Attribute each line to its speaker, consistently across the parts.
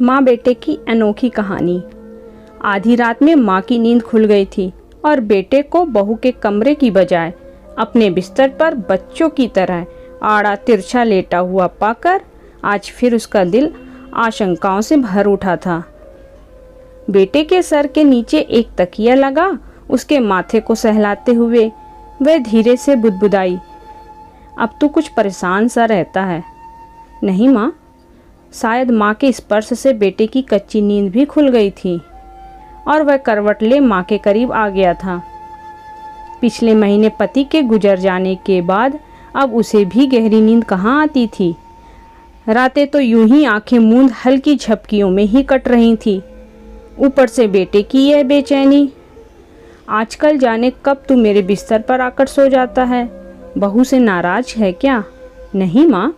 Speaker 1: माँ बेटे की अनोखी कहानी। आधी रात में माँ की नींद खुल गई थी और बेटे को बहू के कमरे की बजाय अपने बिस्तर पर बच्चों की तरह आड़ा तिरछा लेटा हुआ पाकर आज फिर उसका दिल आशंकाओं से भर उठा था। बेटे के सर के नीचे एक तकिया लगा उसके माथे को सहलाते हुए वह धीरे से बुदबुदाई, अब तो कुछ परेशान सा रहता है। नहीं माँ, शायद माँ के स्पर्श से बेटे की कच्ची नींद भी खुल गई थी और वह करवट ले माँ के करीब आ गया था। पिछले महीने पति के गुजर जाने के बाद अब उसे भी गहरी नींद कहाँ आती थी। रातें तो यूं ही आंखें मूंद हल्की झपकियों में ही कट रही थी। ऊपर से बेटे की यह बेचैनी। आजकल जाने कब तू मेरे बिस्तर पर आकर सो जाता है। बहू से नाराज है क्या? नहीं माँ,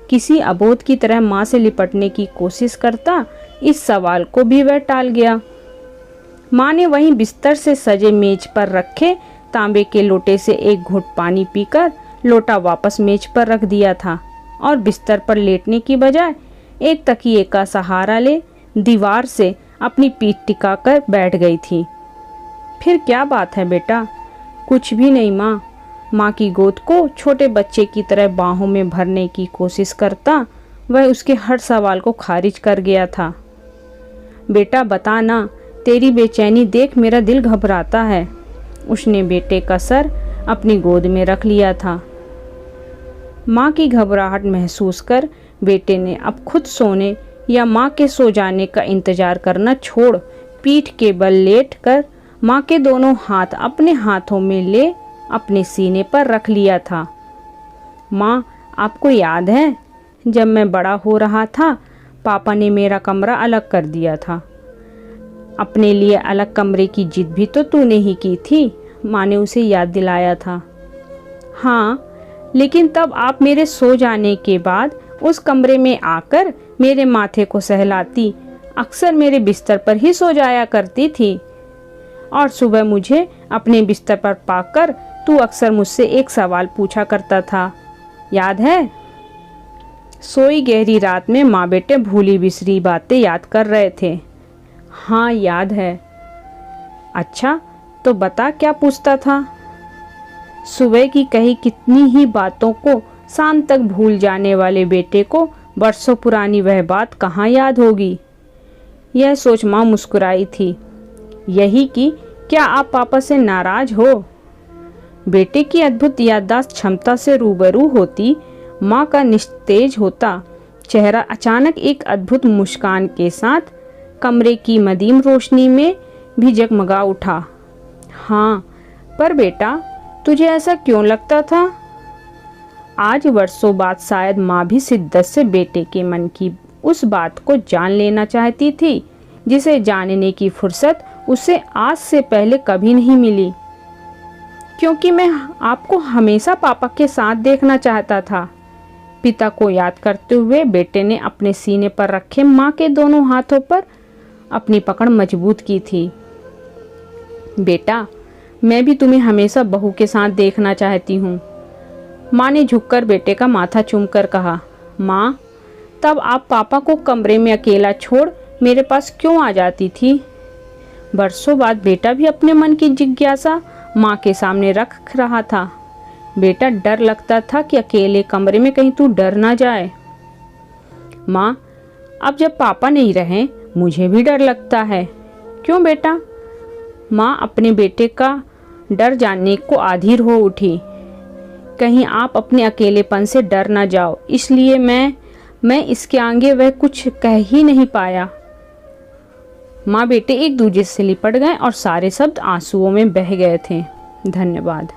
Speaker 1: किसी अबोध की तरह माँ से लिपटने की कोशिश करता इस सवाल को भी वह टाल गया। माँ ने वहीं बिस्तर से सजे मेज पर रखे तांबे के लोटे से एक घूंट पानी पीकर लोटा वापस मेज पर रख दिया था और बिस्तर पर लेटने की बजाय एक तकिए का सहारा ले दीवार से अपनी पीठ टिकाकर बैठ गई थी। फिर क्या बात है बेटा? कुछ भी नहीं माँ। माँ की गोद को छोटे बच्चे की तरह बाहों में भरने की कोशिश करता वह उसके हर सवाल को खारिज कर गया था। बेटा बता ना, तेरी बेचैनी देख मेरा दिल घबराता है। उसने बेटे का सर अपनी गोद में रख लिया था। माँ की घबराहट महसूस कर बेटे ने अब खुद सोने या माँ के सो जाने का इंतजार करना छोड़ पीठ के बल लेट कर माँ के दोनों हाथ अपने हाथों में ले अपने सीने पर रख लिया था। माँ, आपको याद है जब मैं बड़ा हो रहा था पापा ने मेरा कमरा अलग कर दिया था। अपने लिए अलग कमरे की जिद भी तो तूने ही की थी, माँ ने उसे याद दिलाया था। हाँ, लेकिन तब आप मेरे सो जाने के बाद उस कमरे में आकर मेरे माथे को सहलाती, अक्सर मेरे बिस्तर पर ही सो जाया करती थी और सुबह मुझे अपने बिस्तर पर पाकर तू अक्सर मुझसे एक सवाल पूछा करता था, याद है? सोई गहरी रात में माँ बेटे भूली बिसरी बातें याद कर रहे थे। हाँ याद है। अच्छा तो बता क्या पूछता था? सुबह की कही कितनी ही बातों को शाम तक भूल जाने वाले बेटे को बरसों पुरानी वह बात कहाँ याद होगी। यह सोच माँ मुस्कुराई थी। यही कि क्या आप पापा से नाराज हो? बेटे की अद्भुत याददाश्त क्षमता से रूबरू होती माँ का निस्तेज होता चेहरा अचानक एक अद्भुत मुस्कान के साथ कमरे की मदीम रोशनी में भी जगमगा उठा। हाँ, पर बेटा तुझे ऐसा क्यों लगता था? आज वर्षों बाद शायद माँ भी शिद्दत से बेटे के मन की उस बात को जान लेना चाहती थी जिसे जानने की फुर्सत उसे आज से पहले कभी नहीं मिली। क्योंकि मैं आपको हमेशा पापा के साथ देखना चाहता था। पिता को याद करते हुए बेटे ने अपने सीने पर रखे माँ के दोनों हाथों पर अपनी पकड़ मजबूत की थी। बेटा, मैं भी तुम्हें हमेशा बहू के साथ देखना चाहती हूँ, माँ ने झुककर बेटे का माथा चूमकर कहा। माँ, तब आप पापा को कमरे में अकेला छोड़ मेरे पास क्यों आ जाती थी? बरसों बाद बेटा भी अपने मन की जिज्ञासा माँ के सामने रख रहा था। बेटा, डर लगता था कि अकेले कमरे में कहीं तू डर ना जाए। माँ, अब जब पापा नहीं रहे मुझे भी डर लगता है। क्यों बेटा? माँ अपने बेटे का डर जानने को आधीर हो उठी। कहीं आप अपने अकेलेपन से डर ना जाओ, इसलिए मैं इसके आगे वह कुछ कह ही नहीं पाया। माँ बेटे एक दूसरे से लिपट गए और सारे शब्द आंसुओं में बह गए थे। धन्यवाद।